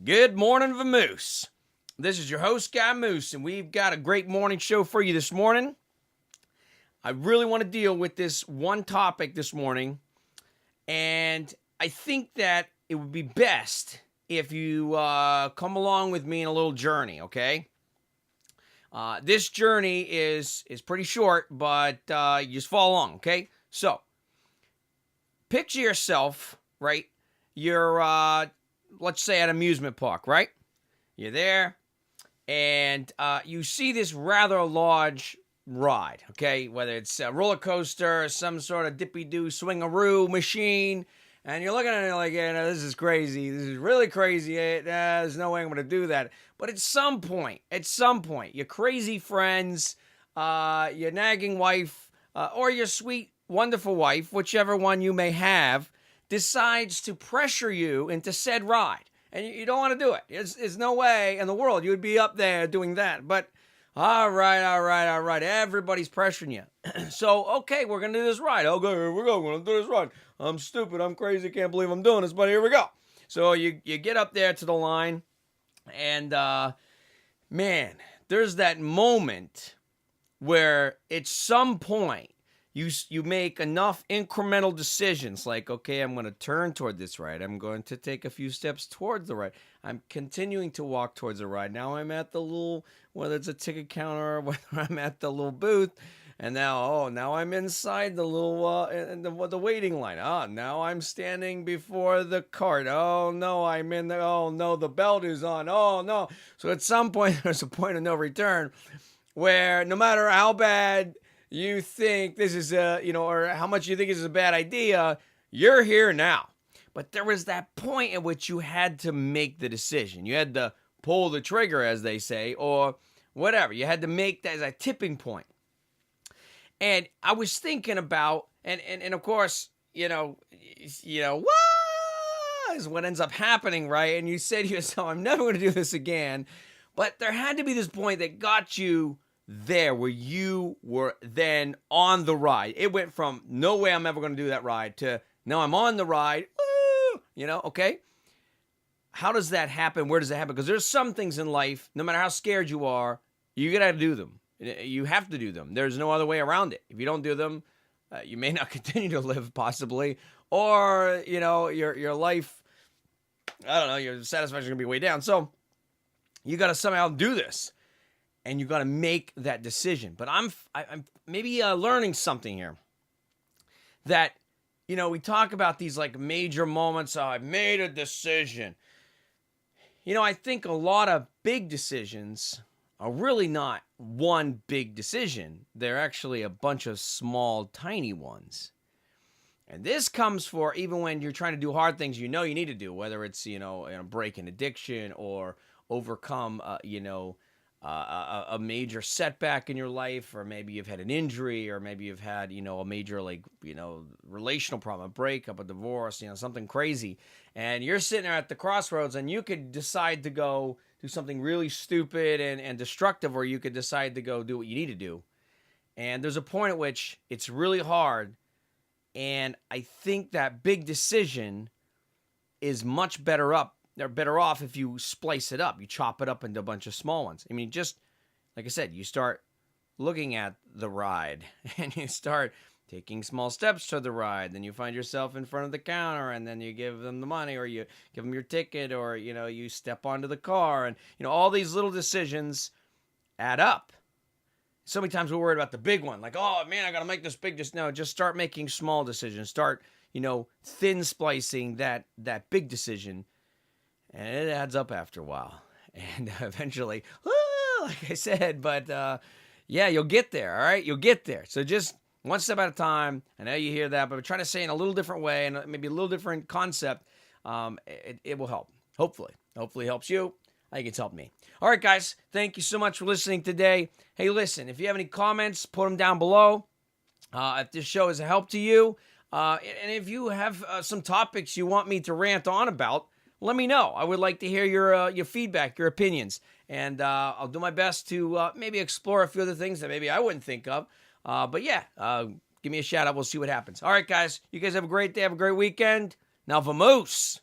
Good morning, Vamoose. This is your host, Guy Moose, and we've got a great morning show for you this morning. I really want to deal with this one topic this morning, and I think that it would be best if you come along with me in a little journey, okay? This journey is pretty short, but you just follow along, okay? So, picture yourself, right? You're, let's say, at an amusement park, right? You're there, and you see this rather large ride, okay? Whether it's a roller coaster or some sort of dippy-doo swingaroo machine, and you're looking at it like, yeah, no, this is crazy. This is really crazy. There's no way I'm going to do that. But at some point, your crazy friends, your nagging wife, or your sweet, wonderful wife, whichever one you may have, decides to pressure you into said ride. And you don't want to do it. There's no way in the world you would be up there doing that. But all right. Everybody's pressuring you. So, okay, we're going to do this ride. Okay, here we go. We're going to do this ride. I'm stupid. I'm crazy. Can't believe I'm doing this, but here we go. So you get up there to the line, and man, there's that moment where at some point you make enough incremental decisions like, okay, I'm going to turn toward this ride. I'm going to take a few steps towards the ride. I'm continuing to walk towards the ride. Now I'm at the little, whether it's a ticket counter or whether I'm at the little booth. And now I'm inside the little, the waiting line. Now I'm standing before the cart. Oh no, the belt is on. Oh no. So at some point, there's a point of no return where no matter how bad you think this is or how much you think this is a bad idea, you're here now. But there was that point at which you had to make the decision. You had to pull the trigger, as they say, or whatever. You had to make that as a tipping point. And I was thinking about, and of course, what is what ends up happening, right? And you say to yourself, I'm never going to do this again. But there had to be this point that got you there where you were then on the ride. It went from no way I'm ever going to do that ride to now I'm on the ride. Woo! Okay? How does that happen? Where does it happen? Because there's some things in life, no matter how scared you are, you got to do them. You have to do them. There's no other way around it. If you don't do them, you may not continue to live possibly, or, your life, I don't know, your satisfaction is going to be way down. So you got to somehow do this. And you got to make that decision. But I'm maybe learning something here. That, we talk about these like major moments. I made a decision. I think a lot of big decisions are really not one big decision. They're actually a bunch of small, tiny ones. And this comes for even when you're trying to do hard things you need to do, whether it's, break an addiction or overcome, a major setback in your life, or maybe you've had an injury, or maybe you've had, a major, relational problem, a breakup, a divorce, something crazy. And you're sitting there at the crossroads, and you could decide to go do something really stupid and destructive, or you could decide to go do what you need to do. And there's a point at which it's really hard. And I think that big decision is much better off if you splice it up. You chop it up into a bunch of small ones. I mean, just like I said, you start looking at the ride and you start taking small steps to the ride. Then you find yourself in front of the counter, and then you give them the money, or you give them your ticket, or, you step onto the car, and, all these little decisions add up. So many times we're worried about the big one. Like, oh man, I got to make this big. No, just start making small decisions. Start, thin splicing that big decision. And it adds up after a while. And eventually, like I said, but you'll get there, all right? You'll get there. So just one step at a time. I know you hear that, but I'm trying to say it in a little different way and maybe a little different concept. It will help. Hopefully it helps you. I think it's helped me. All right, guys, thank you so much for listening today. Hey, listen, if you have any comments, put them down below. If this show is a help to you, and if you have some topics you want me to rant on about, let me know. I would like to hear your feedback, your opinions, and I'll do my best to maybe explore a few other things that maybe I wouldn't think of. But give me a shout out. We'll see what happens. All right, guys. You guys have a great day. Have a great weekend. Now, Vamoose.